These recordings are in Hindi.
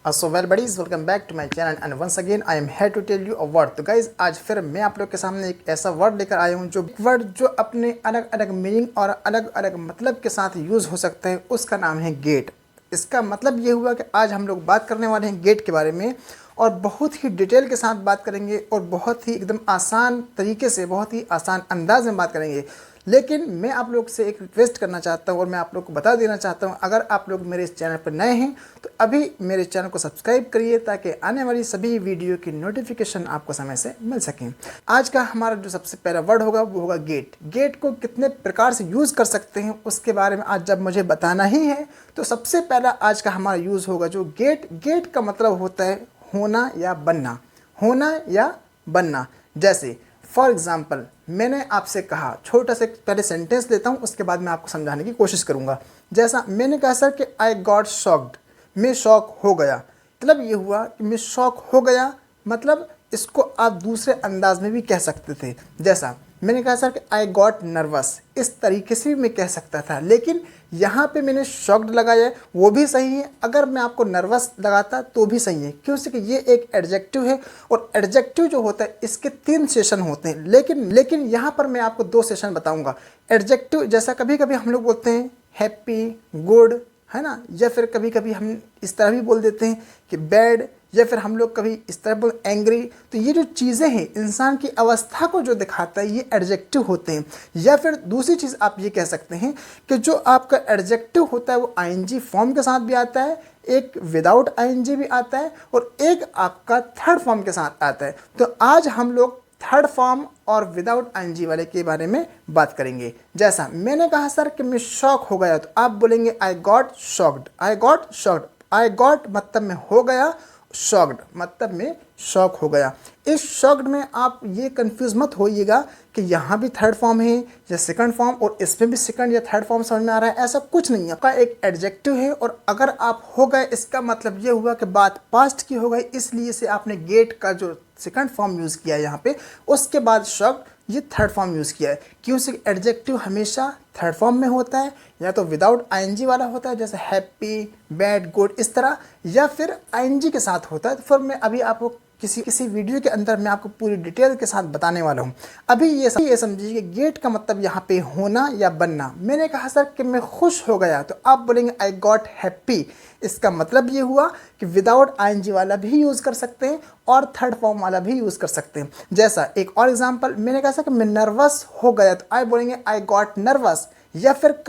So well buddies, welcome back to my channel and once again I am here to tell you a word. तो गाइज आज फिर मैं आप लोग के सामने एक ऐसा वर्ड लेकर आया हूँ जो अपने अलग अलग मीनिंग और अलग अलग मतलब के साथ यूज़ हो सकता है। उसका नाम है गेट। इसका मतलब ये हुआ कि आज हम लोग बात करने वाले हैं गेट के बारे में और बहुत ही डिटेल के साथ बात करेंगे और बहुत ही एकदम आसान तरीके से, बहुत ही आसान अंदाज में बात करेंगे। लेकिन मैं आप लोग से एक रिक्वेस्ट करना चाहता हूँ और मैं आप लोग को बता देना चाहता हूँ, अगर आप लोग मेरे इस चैनल पर नए हैं तो अभी मेरे चैनल को सब्सक्राइब करिए ताकि आने वाली सभी वीडियो की नोटिफिकेशन आपको समय से मिल सकें। आज का हमारा जो सबसे पहला वर्ड होगा वो होगा गेट। गेट को कितने प्रकार से यूज़ कर सकते हैं उसके बारे में आज जब मुझे बताना ही है तो सबसे पहला आज का हमारा यूज़ होगा जो गेट। गेट का मतलब होता है होना या बनना, होना या बनना। जैसे फॉर एग्ज़ाम्पल मैंने आपसे कहा, छोटा सा पहले सेंटेंस लेता हूँ उसके बाद मैं आपको समझाने की कोशिश करूँगा। जैसा मैंने कहा सर कि आई गॉट शॉक्ड, मैं शॉक हो गया। मतलब ये हुआ कि मैं शॉक हो गया, मतलब इसको आप दूसरे अंदाज में भी कह सकते थे। जैसा मैंने कहा सर कि आई गॉट नर्वस, इस तरीके से भी मैं कह सकता था, लेकिन यहाँ पे मैंने शॉक्ड लगाया है, वो भी सही है। अगर मैं आपको नर्वस लगाता तो भी सही है, क्योंकि ये एक एडजेक्टिव है और एडजेक्टिव जो होता है इसके 3 सेशन होते हैं। लेकिन यहाँ पर मैं आपको 2 सेशन बताऊँगा। एडजेक्टिव जैसा कभी कभी हम लोग बोलते हैं हैप्पी, गुड, है ना, या फिर कभी कभी हम इस तरह भी बोल देते हैं कि बैड, या फिर हम लोग कभी इस तरह बोल एंग्री। तो ये जो चीज़ें हैं इंसान की अवस्था को जो दिखाता है ये एडजेक्टिव होते हैं। या फिर दूसरी चीज़ आप ये कह सकते हैं कि जो आपका एडजेक्टिव होता है वो आईएनजी फॉर्म के साथ भी आता है, एक विदाउट आईएनजी भी आता है और एक आपका थर्ड फॉर्म के साथ आता है। तो आज हम लोग थर्ड फॉर्म और विदाउट आईएनजी वाले के बारे में बात करेंगे। जैसा मैंने कहा सर कि मैं शॉक हो गया, तो आप बोलेंगे I got shocked. I got shocked, I got मतलब मैं हो गया, शॉक्ड मतलब में शॉक हो गया। इस शॉक्ड में आप ये कंफ्यूज मत होइएगा कि यहाँ भी थर्ड फॉर्म है या सेकंड फॉर्म और इसमें भी सेकंड या थर्ड फॉर्म समझ में आ रहा है, ऐसा कुछ नहीं है। आपका एक एडजेक्टिव है और अगर आप हो गए इसका मतलब ये हुआ कि बात पास्ट की हो गई, इसलिए से आपने गेट का जो सेकंड फॉर्म यूज़ किया है यहाँ पे, उसके बाद शॉक्ड ये थर्ड फॉर्म यूज़ किया है। क्योंकि एडजेक्टिव हमेशा थर्ड फॉर्म में होता है, या तो विदाउट आईएनजी वाला होता है जैसे हैप्पी, बैड, गुड इस तरह, या फिर आईएनजी के साथ होता है। तो फिर मैं अभी आपको किसी वीडियो के अंदर मैं आपको पूरी डिटेल के साथ बताने वाला हूँ। अभी ये समझिए कि गेट का मतलब यहाँ पे होना या बनना। मैंने कहा सर कि मैं खुश हो गया, तो आप बोलेंगे आई गॉट हैप्पी। इसका मतलब ये हुआ कि विदाउट आईएनजी वाला भी यूज़ कर सकते हैं और थर्ड फॉर्म वाला भी यूज़ कर सकते हैं। जैसा एक और एग्जांपल, मैंने कहा सर कि मैं नर्वस हो गया, तो आप बोलेंगे आई गॉट नर्वस। या फिर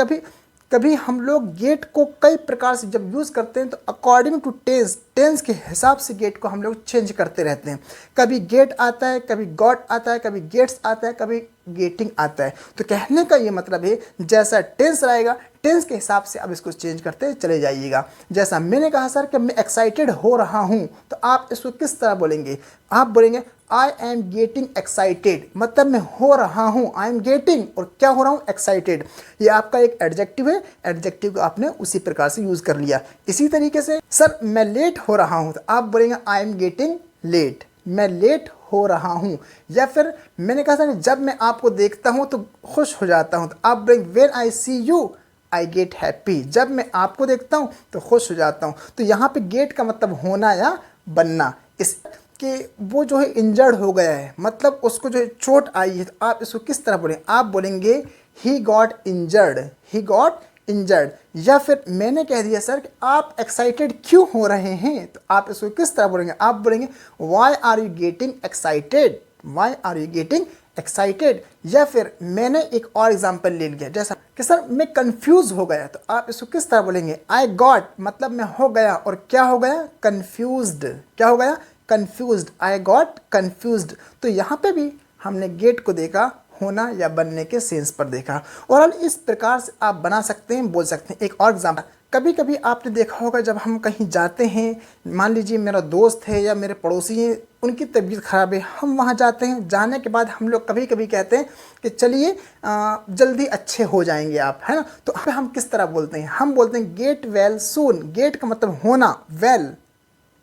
कभी हम लोग गेट को कई प्रकार से जब यूज़ करते हैं तो अकॉर्डिंग टू टेंस के हिसाब से गेट को हम लोग चेंज करते रहते हैं। कभी गेट आता है, कभी गॉट आता है, कभी गेट्स आता है, कभी गेटिंग आता है। तो कहने का ये मतलब है जैसा टेंस रहेगा टेंस के हिसाब से अब इसको चेंज करते चले जाइएगा। जैसा मैंने कहा सर कि मैं एक्साइटेड हो रहा हूँ, तो आप इसको किस तरह बोलेंगे? आप बोलेंगे आई एम गेटिंग एक्साइटेड, मतलब मैं हो रहा हूँ, आई एम गेटिंग और क्या हो रहा हूँ, एक्साइटेड। ये आपका एक एडजेक्टिव है, एडजेक्टिव को आपने उसी प्रकार से यूज़ कर लिया। इसी तरीके से सर मैं लेट हो रहा हूँ, तो आप बोलेंगे आई एम गेटिंग लेट, मैं लेट हो रहा हूँ। या फिर मैंने कहा सर जब मैं आपको देखता हूँ तो खुश हो जाता हूँ, तो आप बोलेंगे when I see you I get happy, जब मैं आपको देखता हूँ तो खुश हो जाता हूँ। तो यहाँ पे गेट का मतलब होना या बनना। इस कि वो जो है इंजर्ड हो गया है, मतलब उसको जो है चोट आई है, तो आप इसको किस तरह बोलेंगे? आप बोलेंगे he got injured, he got injured. या फिर मैंने कह दिया सर कि आप एक्साइटेड क्यों हो रहे हैं, तो आप इसको किस तरह बोलेंगे? आप बोलेंगे why are you getting excited, why are you getting excited. या फिर मैंने एक और एग्जांपल ले लिया, जैसा कि सर मैं कंफ्यूज हो गया, तो आप इसको किस तरह बोलेंगे? आई गॉट मतलब मैं हो गया और क्या हो गया, कंफ्यूज्ड, क्या हो गया, कंफ्यूज्ड, आई गॉट कंफ्यूज्ड। तो यहाँ पे भी हमने गेट को देखा होना या बनने के सेंस पर देखा और इस प्रकार से आप बना सकते हैं, बोल सकते हैं। एक और एग्जाम्पल, कभी कभी आपने देखा होगा जब हम कहीं जाते हैं, मान लीजिए मेरा दोस्त है या मेरे पड़ोसी हैं, उनकी तबीयत ख़राब है, हम वहाँ जाते हैं, जाने के बाद हम लोग कभी कभी कहते हैं कि चलिए जल्दी अच्छे हो जाएंगे आप, है ना। तो हम किस तरह बोलते हैं? हम बोलते हैं गेट वेल सून। गेट का मतलब होना, वेल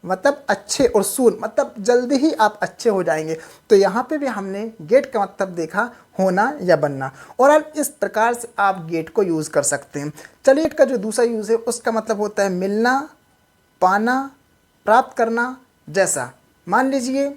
मतलब अच्छे और सून मतलब जल्दी ही आप अच्छे हो जाएंगे। तो यहाँ पे भी हमने गेट का मतलब देखा होना या बनना और अब इस प्रकार से आप गेट को यूज़ कर सकते हैं। चलिए गेट का जो दूसरा यूज़ है उसका मतलब होता है मिलना, पाना, प्राप्त करना, जैसा मान लीजिए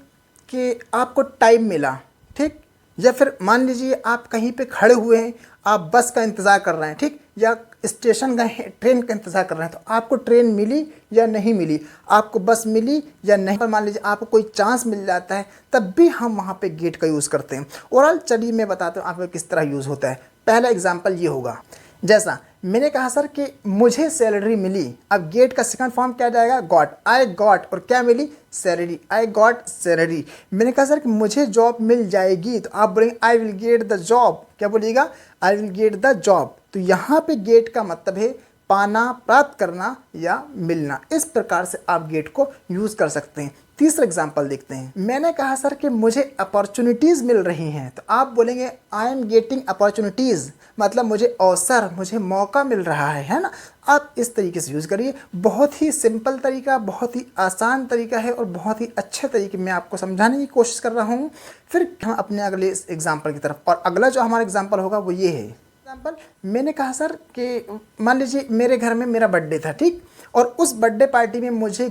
कि आपको टाइम मिला, ठीक, या फिर मान लीजिए आप कहीं पे खड़े हुए हैं, आप बस का इंतज़ार कर रहे हैं, ठीक, या स्टेशन गए हैं, ट्रेन का इंतज़ार कर रहे हैं, तो आपको ट्रेन मिली या नहीं मिली, आपको बस मिली या नहीं, पर मान लीजिए आपको कोई चांस मिल जाता है, तब भी हम वहाँ पे गेट का यूज़ करते हैं। ओवरऑल चलिए मैं बताता हूँ आपको किस तरह यूज़ होता है। पहला एग्जाम्पल ये होगा, जैसा मैंने कहा सर कि मुझे सैलरी मिली, अब गेट का सेकंड फॉर्म क्या जाएगा, गॉट, आई गॉट, और क्या मिली, सैलरी, आई गॉट सैलरी। मैंने कहा सर कि मुझे जॉब मिल जाएगी, तो आप बोलेंगे I will get the job, क्या बोलिएगा, आई विल गेट द जॉब। तो यहाँ पे गेट का मतलब है पाना, प्राप्त करना या मिलना। इस प्रकार से आप गेट को यूज़ कर सकते हैं। तीसरा एग्जाम्पल देखते हैं, मैंने कहा सर कि मुझे अपॉर्चुनिटीज़ मिल रही हैं, तो आप बोलेंगे आई एम गेटिंग अपॉर्चुनिटीज़, मतलब मुझे अवसर, मुझे मौका मिल रहा है ना। आप इस तरीके से यूज़ करिए। बहुत ही सिंपल तरीका, बहुत ही आसान तरीका है और बहुत ही अच्छे तरीके में आपको समझाने की कोशिश कर रहा हूँ। फिर हम अपने अगले एग्जाम्पल की तरफ, और अगला जो हमारा एग्जाम्पल होगा वो ये है। एग्जाम्पल मैंने कहा सर कि मान लीजिए मेरे घर में मेरा बर्थडे था, ठीक, और उस बर्थडे पार्टी में मुझे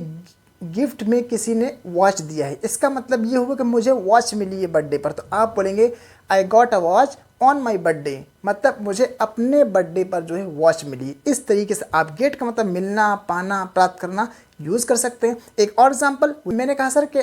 गिफ्ट में किसी ने वॉच दिया है। इसका मतलब ये हुआ कि मुझे वॉच मिली है बर्थडे पर, तो आप बोलेंगे I got a watch on my birthday, मतलब मुझे अपने बर्थडे पर जो है वॉच मिली। इस तरीके से आप गेट का मतलब मिलना, पाना, प्राप्त करना यूज़ कर सकते हैं। एक और एग्जाम्पल मैंने कहा सर कि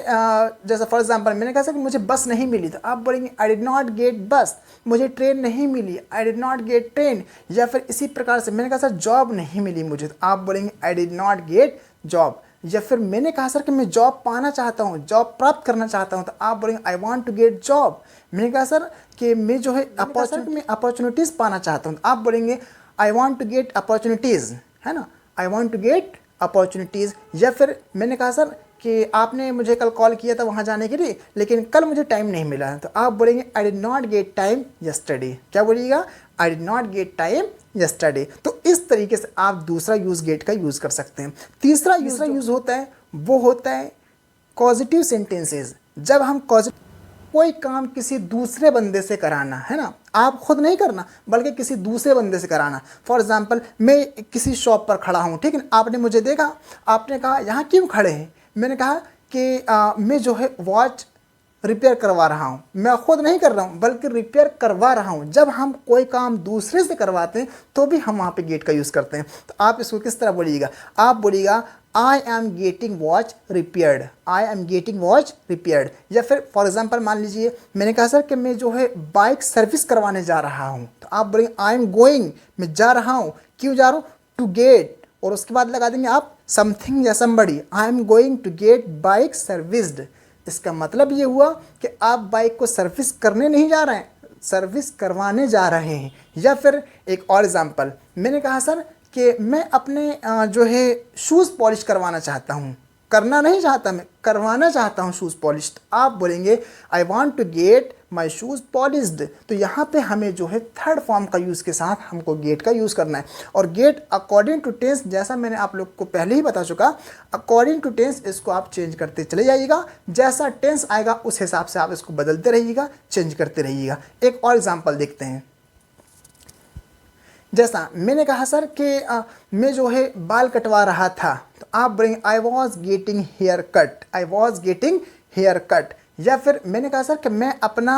जैसा फॉर एग्जाम्पल मैंने कहा सर कि मुझे बस नहीं मिली, तो आप बोलेंगे आई डिड नॉट गेट बस, मुझे ट्रेन नहीं मिली, I did not get train. या फिर इसी प्रकार से मैंने कहा सर जॉब नहीं मिली मुझे, तो आप बोलेंगे I did not get job. या फिर मैंने कहा सर कि मैं जॉब पाना चाहता हूँ, जॉब प्राप्त करना चाहता हूँ, तो आप बोलेंगे I want to get job. मैंने कहा सर कि मैं जो है अपॉर्चुनिटीज़ पाना चाहता हूँ, तो आप बोलेंगे I want to get opportunities, है ना, I want to get opportunities. या फिर मैंने कहा सर कि आपने मुझे कल कॉल किया था वहाँ जाने के लिए, लेकिन कल मुझे टाइम नहीं मिला, तो आप बोलेंगे I did not get time yesterday. क्या बोलिएगा, आई did not get time yesterday. तो इस तरीके से आप दूसरा यूज़ गेट का यूज़ कर सकते हैं। तीसरा यूज़ होता है वो होता है पॉजिटिव सेंटेंसेस। जब हम कोई काम किसी दूसरे बंदे से कराना, है ना, आप खुद नहीं करना बल्कि किसी दूसरे बंदे से कराना। फॉर एग्जांपल मैं किसी शॉप पर खड़ा हूँ, ठीक है, आपने मुझे देखा, आपने कहा यहाँ क्यों खड़े हैं, मैंने कहा कि मैं जो है वॉच रिपेयर करवा रहा हूँ। मैं खुद नहीं कर रहा हूँ बल्कि रिपेयर करवा रहा हूँ। जब हम कोई काम दूसरे से करवाते हैं तो भी हम वहाँ पे गेट का यूज़ करते हैं। तो आप इसको किस तरह बोलिएगा, आप बोलिएगा I am getting watch repaired, I am getting watch repaired. या फिर फॉर एग्जांपल मान लीजिए मैंने कहा सर कि मैं जो है बाइक सर्विस करवाने जा रहा हूँ, तो आप बोलेंगे आई एम गोइंग, मैं जा रहा हूँ, क्यों जा रहा हूँ, टू गेट, और उसके बाद लगा देंगे आप समथिंग या somebody, I am going to get bike serviced. इसका मतलब ये हुआ कि आप बाइक को सर्विस करने नहीं जा रहे हैं, सर्विस करवाने जा रहे हैं। या फिर एक और एग्जांपल, मैंने कहा सर कि मैं अपने जो है शूज़ पॉलिश करवाना चाहता हूँ, करना नहीं चाहता, मैं करवाना चाहता हूँ शूज़ पॉलिश। आप बोलेंगे I want to get my shoes polished. तो यहाँ पे हमें जो है थर्ड फॉर्म का यूज़ के साथ हमको गेट का यूज़ करना है। और गेट अकॉर्डिंग टू टेंस, जैसा मैंने आप लोग को पहले ही बता चुका, अकॉर्डिंग टू टेंस इसको आप चेंज करते चले जाइएगा। जैसा टेंस आएगा उस हिसाब से आप इसको बदलते रहिएगा, चेंज करते रहिएगा। एक और एग्जाम्पल देखते हैं। जैसा मैंने कहा सर कि मैं जो है बाल कटवा रहा था, तो आप बोलेंगे I was getting hair cut, I was getting hair cut. या फिर मैंने कहा सर कि मैं अपना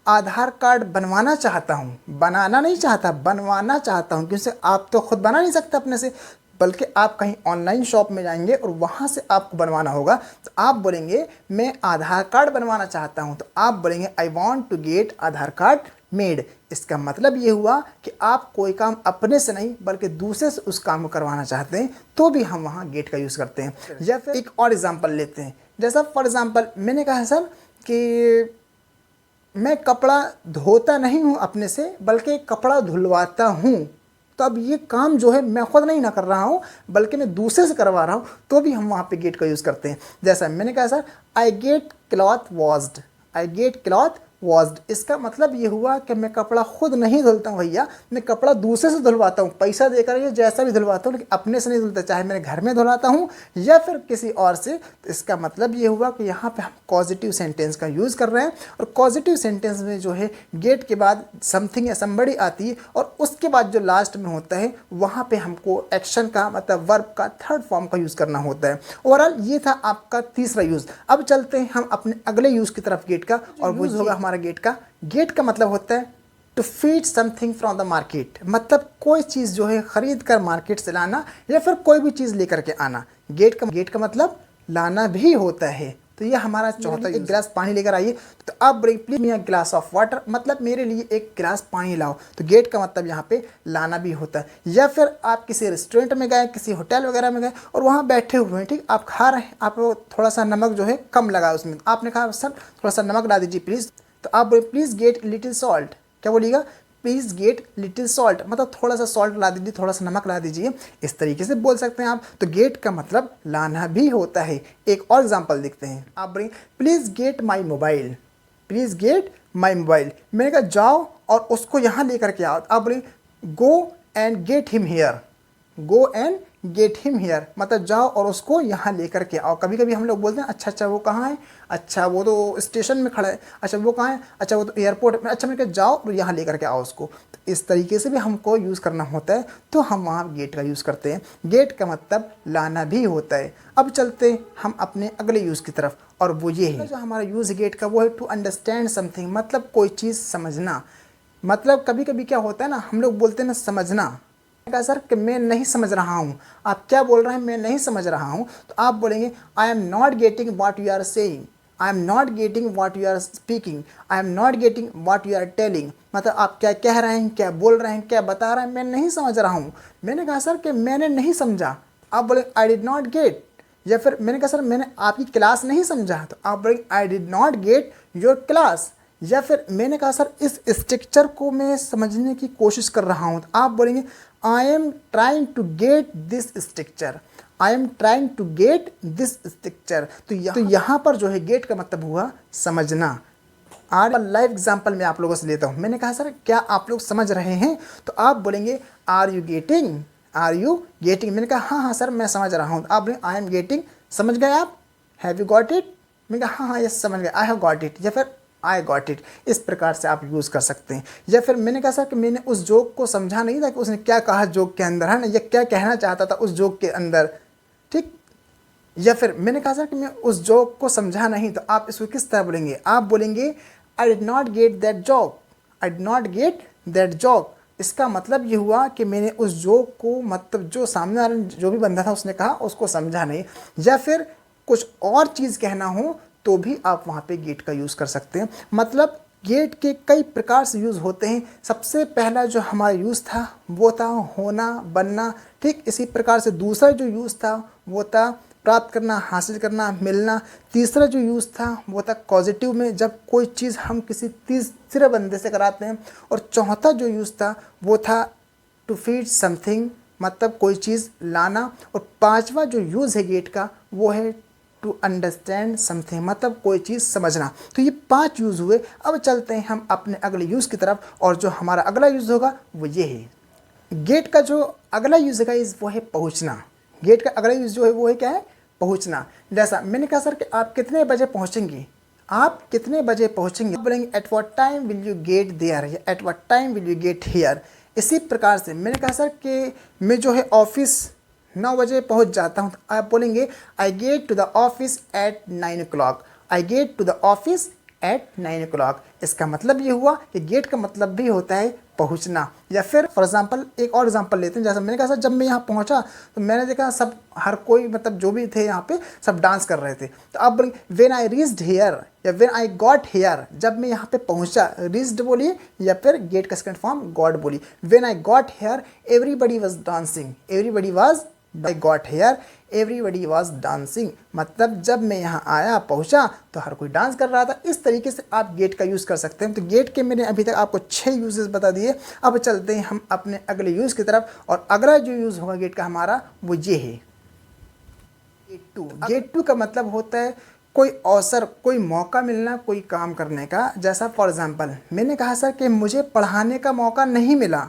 आधार कार्ड बनवाना चाहता हूँ, बनाना नहीं चाहता, बनवाना चाहता हूँ, क्योंकि आप तो खुद बना नहीं सकते अपने से, बल्कि आप कहीं ऑनलाइन शॉप में जाएंगे और वहाँ से आपको बनवाना होगा। तो आप बोलेंगे मैं आधार कार्ड बनवाना चाहता हूँ, तो आप बोलेंगे I want to get Aadhaar card made. इसका मतलब ये हुआ कि आप कोई काम अपने से नहीं बल्कि दूसरे से उस काम को करवाना चाहते हैं, तो भी हम वहाँ गेट का यूज़ करते हैं। या फिर एक और एग्जांपल लेते हैं। जैसा फॉर एग्जांपल मैंने कहा सर कि मैं कपड़ा धोता नहीं हूँ अपने से बल्कि कपड़ा धुलवाता हूँ, तो अब ये काम जो है मैं खुद नहीं ना कर रहा हूँ बल्कि मैं दूसरे से करवा रहा हूँ, तो भी हम वहाँ पे गेट का यूज़ करते हैं। जैसा मैंने कहा sir I get cloth washed, I get cloth washed. इसका मतलब ये हुआ कि मैं कपड़ा खुद नहीं धुलता हूँ भैया, मैं कपड़ा दूसरे से धुलवाता हूँ, पैसा देकर या जैसा भी धुलवाता हूँ, लेकिन अपने से नहीं धुलता, चाहे मेरे घर में धुलाता हूँ या फिर किसी और से। तो इसका मतलब ये हुआ कि यहाँ पे हम पॉजिटिव सेंटेंस का यूज़ कर रहे हैं, और पॉजिटिव सेंटेंस में जो है गेट के बाद समथिंग या समबडी आती है, और उसके बाद जो लास्ट में होता है वहाँ पे हमको एक्शन का मतलब वर्ब का थर्ड फॉर्म का यूज़ करना होता है। ओवरऑल ये था आपका तीसरा यूज़। अब चलते हैं हम अपने अगले यूज़ की तरफ गेट का, और वो होगा हमारा गेट का। गेट का मतलब होता है to feed something from the market, मतलब कोई चीज़ जो है ख़रीद कर मार्केट से लाना या फिर कोई भी चीज़ लेकर के आना। गेट का मतलब लाना भी होता है। तो ये हमारा चौथा। एक गिलास पानी लेकर आइए, तो आप bring please me a glass of water, मतलब मेरे लिए एक गिलास पानी लाओ। तो गेट का मतलब यहाँ पे लाना भी होता है। या फिर आप किसी रेस्टोरेंट में गए, किसी होटल वगैरह में गए और वहाँ बैठे हुए हैं, ठीक, आप खा रहे हैं, आप थोड़ा सा नमक जो है कम लगा उसमें, आपने कहा सर थोड़ा सा नमक ला दीजिए प्लीज़। तो आप बोले प्लीज़ गेट लिटिल सॉल्ट। क्या बोलिएगा? प्लीज़ गेट लिटिल सॉल्ट, मतलब थोड़ा सा सॉल्ट ला दीजिए, थोड़ा सा नमक ला दीजिए, इस तरीके से बोल सकते हैं आप। तो गेट का मतलब लाना भी होता है। एक और एग्जांपल देखते हैं। आप बोलेंगे please get my mobile, please get my mobile. मैंने कहा जाओ और उसको यहाँ लेकर के आओ। आप बोलेंगे go and get him hair, go and get him hair, मतलब जाओ और उसको यहाँ लेकर के आओ। कभी कभी हम लोग बोलते हैं अच्छा वो कहाँ है, अच्छा वो तो स्टेशन में खड़ा है, अच्छा वो कहाँ है, अच्छा वो तो एयरपोर्ट में, अच्छा मैं कहा जाओ और यहाँ लेकर के आओ उसको। तो इस तरीके से भी हमको यूज़ करना होता है, तो हम वहाँ गेट का यूज़ करते हैं। गेट का मतलब लाना भी होता है। अब चलते हम अपने अगले यूज़ की तरफ, और वो ये है जो हमारा यूज़ गेट का, वो है टू अंडरस्टैंड समथिंग, मतलब कोई चीज़ समझना। मतलब कभी कभी क्या होता है ना, हम लोग बोलते हैं ना समझना, कहा सर कि मैं नहीं समझ रहा हूँ, आप क्या बोल रहे हैं, मैं नहीं समझ रहा हूँ। तो आप बोलेंगे I am not getting what you are saying, I am not getting what you are speaking, I am not getting what you are telling, मतलब आप क्या कह रहे हैं, क्या बोल रहे हैं, क्या बता रहे हैं, मैं नहीं समझ रहा हूँ। मैंने कहा सर कि मैंने नहीं समझा। आप बोले आई डिड नॉट गेट। या फिर मैंने कहा सर मैंने आपकी क्लास नहीं समझा। तो आप बोलेंगे I did not get your class. या फिर मैंने कहा सर इस स्ट्रक्चर को मैं समझने की कोशिश कर रहा हूँ। तो आप बोलेंगे I am trying to get this structure, I am trying to get this structure. तो यहाँ पर जो है गेट का मतलब हुआ समझना। आज लाइव एग्जाम्पल मैं आप लोगों से लेता हूँ। मैंने कहा सर क्या आप लोग समझ रहे हैं? तो आप बोलेंगे are you getting, are you getting. मैंने कहा हाँ सर मैं समझ रहा हूँ। आप बोलेंगे आई एम गेटिंग, समझ गए आप? Have you got it? मैंने कहा हाँ यस समझ गए, आई हैव गॉट इट, या फिर आई गॉट इट। इस प्रकार से आप यूज़ कर सकते हैं। या फिर मैंने कहा सर कि मैंने उस जोक को समझा नहीं था कि उसने क्या कहा जोक के अंदर, है ना, या क्या कहना चाहता था उस जोक के अंदर, ठीक। या फिर मैंने कहा सर कि मैं उस जोक को समझा नहीं। तो आप इसको किस तरह बोलेंगे? आप बोलेंगे I did not get that joke, I did not get that joke. इसका मतलब ये हुआ कि मैंने उस जोक को, मतलब जो सामने वाला जो भी बंदा था उसने कहा, उसको समझा नहीं। या फिर कुछ और चीज़ कहना हो तो भी आप वहाँ पे गेट का यूज़ कर सकते हैं। मतलब गेट के कई प्रकार से यूज़ होते हैं। सबसे पहला जो हमारा यूज़ था वो था होना, बनना, ठीक। इसी प्रकार से दूसरा जो यूज़ था वो था प्राप्त करना, हासिल करना, मिलना। तीसरा जो यूज़ था वो था पॉजिटिव में, जब कोई चीज़ हम किसी तीसरे बंदे से कराते हैं। और चौथा जो यूज़ था वो था टू फीड समथिंग, मतलब कोई चीज़ लाना। और पांचवा जो यूज़ है गेट का वो है टू अंडरस्टैंड समथिंग, मतलब कोई चीज़ समझना। तो ये 5 यूज़ हुए। अब चलते हैं हम अपने अगले यूज़ की तरफ, और जो हमारा अगला यूज़ होगा वो ये है। गेट का जो अगला यूज़ है वो है पहुँचना। गेट का अगला यूज़ जो है वो है क्या है? पहुँचना। जैसा मैंने कहा सर कि आप कितने बजे पहुँचेंगे, आप कितने बजे पहुँचेंगे, आप बोलेंगे at what time will you get there, या at what time will you get here. इसी प्रकार से मैंने कहा सर कि मैं जो है ऑफिस 9 बजे पहुंच जाता हूं। तो आप बोलेंगे I get to the office at 9 o'clock, I get to the office at 9 o'clock। इसका मतलब ये हुआ कि गेट का मतलब भी होता है पहुंचना। या फिर फॉर एग्जांपल एक और एग्जांपल लेते हैं। जैसा मैंने कहा सर जब मैं यहाँ पहुँचा तो मैंने देखा सब, हर कोई, मतलब जो भी थे यहाँ पे सब डांस कर रहे थे। तो आप बोलेंगे व्हेन आई रीच्ड हियर, या व्हेन आई गॉट हियर, जब मैं यहाँ पे पहुँचा। रीच्ड बोलिए या फिर गेट का सेकंड फॉर्म गॉड बोलिए। When I got here everybody was dancing, everybody was, I got hair everybody was dancing, मतलब जब मैं यहाँ आया पहुँचा तो हर कोई डांस कर रहा था। इस तरीके से आप गेट का यूज़ कर सकते हैं। तो गेट के मैंने अभी तक आपको 6 यूजेस बता दिए। अब चलते हैं हम अपने अगले यूज़ की तरफ, और अगला जो यूज़ होगा गेट का हमारा वो ये है गेट टू। गेट टू का मतलब होता है कोई अवसर, कोई मौका मिलना कोई काम करने का। जैसा फॉर एग्जांपल मैंने कहा सर कि मुझे पढ़ाने का मौका नहीं मिला,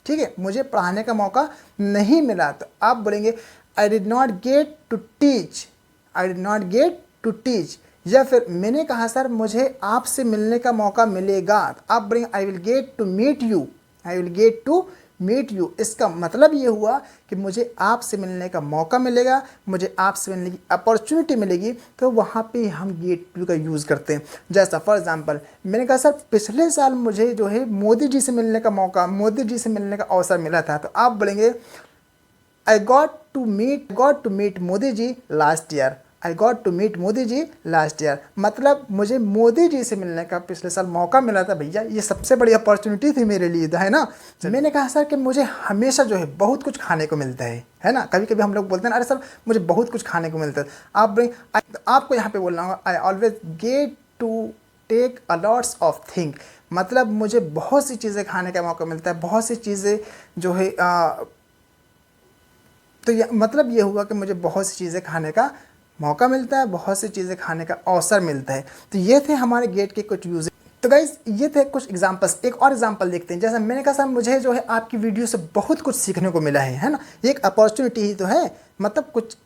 ठीक है, मुझे पढ़ाने का मौका नहीं मिला, तो आप बोलेंगे I did not get to teach, I did not get to teach. या फिर मैंने कहा सर मुझे आपसे मिलने का मौका मिलेगा, तो आप बोलेंगे I will get to meet you, I will get to meet you. इसका मतलब ये हुआ कि मुझे आपसे मिलने का मौका मिलेगा, मुझे आपसे मिलने की अपॉर्चुनिटी मिलेगी, तो वहाँ पे हम गेट टू का यूज़ करते हैं। जैसा फॉर एग्जांपल मैंने कहा सर पिछले साल मुझे जो है मोदी जी से मिलने का मौका, मोदी जी से मिलने का अवसर मिला था, तो आप बोलेंगे I got to meet Modi ji last year, I got to meet Modi ji last year. मतलब मुझे मोदी जी से मिलने का पिछले साल मौका मिला था भैया, ये सबसे बड़ी अपॉर्चुनिटी थी मेरे लिए, है ना। मैंने कहा सर कि मुझे हमेशा जो है बहुत कुछ खाने को मिलता है ना। कभी कभी हम लोग बोलते हैं अरे सर मुझे बहुत कुछ खाने को मिलता है, आपको यहाँ पे बोलना होगा I always get to take a lots of thing. मतलब मुझे बहुत सी चीज़ें खाने का मौका मिलता है, बहुत सी चीज़ें जो है तो मतलब ये हुआ कि मुझे बहुत सी चीज़ें खाने का मौका मिलता है, बहुत सी चीज़ें खाने का अवसर मिलता है। तो ये थे हमारे गेट के कुछ यूज। तो गाइज ये थे कुछ एग्जांपल्स। एक और एग्जांपल देखते हैं। जैसा मैंने कहा सर मुझे जो है आपकी वीडियो से बहुत कुछ सीखने को मिला है ना। ये एक अपॉर्चुनिटी ही तो है, मतलब कुछ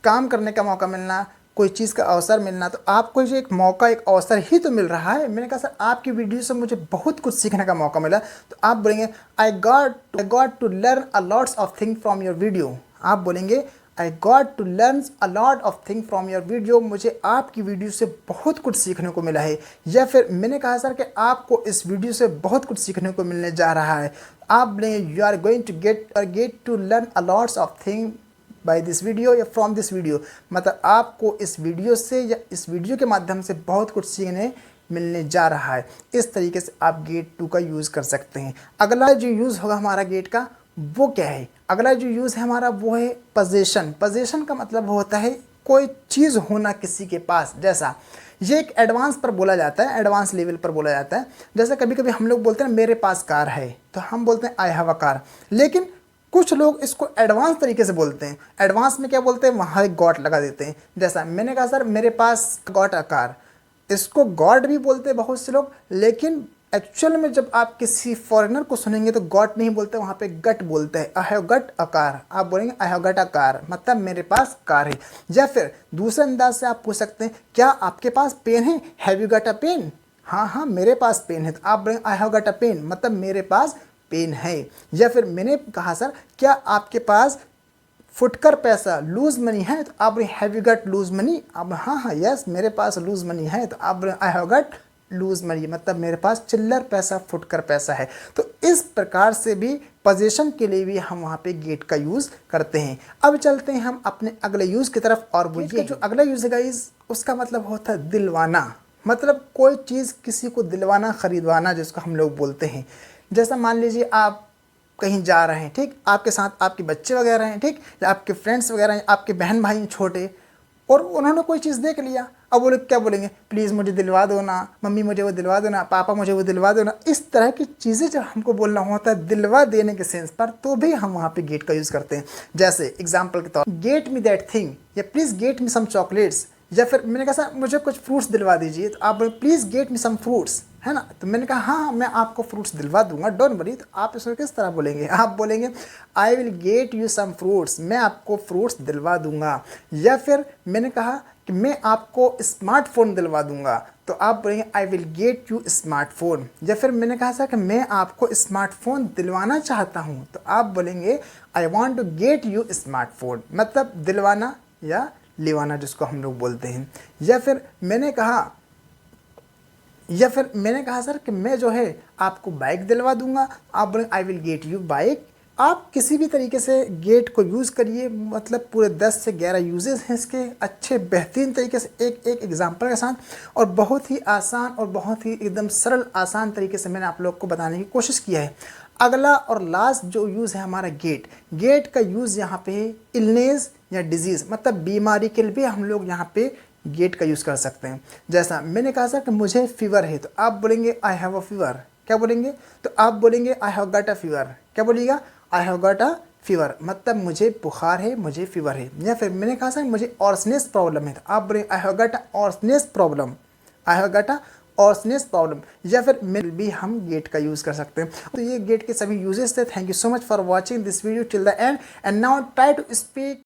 काम करने का मौका मिलना, कोई चीज़ का अवसर मिलना, तो आपको जो एक मौका, एक अवसर ही तो मिल रहा है। मैंने कहा सर आपकी वीडियो से मुझे बहुत कुछ सीखने का मौका मिला, तो आप बोलेंगे I got to learn a lots of thing from your video. आप बोलेंगे I got to learn a lot of thing from your video, मुझे आपकी वीडियो से बहुत कुछ सीखने को मिला है। या फिर मैंने कहा सर कि आपको इस वीडियो से बहुत कुछ सीखने को मिलने जा रहा है, आप बोलेंगे you are going to get to learn a lots of thing by this video या फ्रॉम दिस वीडियो। मतलब आपको इस वीडियो से या इस वीडियो के माध्यम से बहुत कुछ सीखने मिलने जा रहा है। इस तरीके से आप गेट टू का यूज़ कर सकते हैं। अगला जो यूज़ होगा हमारा गेट का वो क्या है? अगला जो यूज़ है हमारा वो है पोजीशन। पोजीशन का मतलब होता है कोई चीज़ होना किसी के पास। जैसा ये एक एडवांस पर बोला जाता है, एडवांस लेवल पर बोला जाता है। जैसे कभी कभी हम लोग बोलते हैं मेरे पास कार है, तो हम बोलते हैं आई हैव अ कार। लेकिन कुछ लोग इसको एडवांस तरीके से बोलते हैं। एडवांस में क्या बोलते हैं, वहाँ एक गॉट लगा देते हैं। जैसा मैंने कहा सर मेरे पास गॉट अ कार, इसको गॉड भी बोलते हैं बहुत से लोग, लेकिन एक्चुअल में जब आप किसी फॉरेनर को सुनेंगे तो गॉट नहीं बोलते, वहाँ पे गट बोलते हैं। I have gut a car, आप बोलेंगे I have gut a car, मतलब मेरे पास कार है। या फिर दूसरे अंदाज से आप पूछ सकते हैं क्या आपके पास पेन है, have you got a pen? हाँ हाँ मेरे पास पेन है, तो आप बोलेंगे I have gut a pen, मतलब मेरे पास पेन है। या फिर मैंने कहा सर क्या आपके पास फुटकर पैसा, लूज मनी है, तो आप have you got loose money? अब हाँ हाँ यस मेरे पास लूज मनी है, तो आप I have gut loose money, मतलब मेरे पास चिल्लर पैसा, फुटकर पैसा है। तो इस प्रकार से भी पोजीशन के लिए भी हम वहाँ पे गेट का यूज़ करते हैं। अब चलते हैं हम अपने अगले यूज़ की तरफ, और वो ये जो अगला यूज़ है गाइस उसका मतलब होता है दिलवाना। मतलब कोई चीज़ किसी को दिलवाना, ख़रीदवाना, जिसको हम लोग बोलते हैं। जैसा मान लीजिए आप कहीं जा रहे हैं, ठीक, आपके साथ आपके बच्चे वगैरह हैं, ठीक, या आपके फ्रेंड्स वगैरह हैं, आपके बहन भाई हैं छोटे, और उन्होंने कोई चीज़ देख लिया। अब वो लोग क्या बोलेंगे, प्लीज़ मुझे दिलवा दो ना, मम्मी मुझे वो दिलवा दो ना, पापा मुझे वो दिलवा दो ना। इस तरह की चीज़ें जब हमको बोलना होता है दिलवा देने के सेंस पर, तो भी हम वहाँ पे गेट का यूज़ करते हैं। जैसे एग्जाम्पल के तौर गेट मी दैट थिंग, या please get me some chocolates. या फिर मैंने कहा सर मुझे कुछ फ्रूट्स दिलवा दीजिए, तो आप बोले please get me some fruits, है ना। तो मैंने कहा हाँ मैं आपको फ्रूट्स दिलवा दूंगा, डोंट वरी। तो आप इसको किस तरह बोलेंगे, आप बोलेंगे I will get you some fruits, मैं आपको फ्रूट्स दिलवा दूंगा। या फिर मैंने कहा कि मैं आपको स्मार्टफोन दिलवा दूंगा, तो आप बोलेंगे I will get you smartphone. या फिर मैंने कहा सर कि मैं आपको स्मार्टफोन दिलवाना चाहता हूँ, तो आप बोलेंगे I want to get you smartphone, मतलब दिलवाना या लिवाना जिसको हम लोग बोलते हैं। या फिर मैंने कहा सर कि मैं जो है आपको बाइक दिलवा दूंगा, आप बोलेंगे I will get you bike. आप किसी भी तरीके से गेट को यूज़ करिए, मतलब पूरे 10 से 11 यूजेस हैं इसके, अच्छे बेहतरीन तरीके से एक एक एग्जांपल के साथ, और बहुत ही आसान और बहुत ही एकदम सरल आसान तरीके से मैंने आप लोग को बताने की कोशिश किया है। अगला और लास्ट जो यूज़ है हमारा गेट का यूज़ यहाँ पे है इलनेस या डिजीज़, मतलब बीमारी के लिए भी हम लोग यहाँ पे गेट का यूज़ कर सकते हैं। जैसा मैंने कहा सर कि मुझे फीवर है, तो आप बोलेंगे आई हैव अ फीवर, क्या बोलेंगे, तो आप बोलेंगे I have gut a fever, क्या बोलिएगा, I have gut a fever, मतलब मुझे बुखार है, मुझे फीवर है। या फिर मैंने कहा सर मुझे ऑर्सनेस प्रॉब्लम है, तो आप बोले I have got a hoarseness problem, I have got a hoarseness problem. या फिर में भी हम गेट का यूज़ कर सकते हैं। तो ये गेट के सभी यूजेस थे। Thank you so much for watching this video till the end now try to speak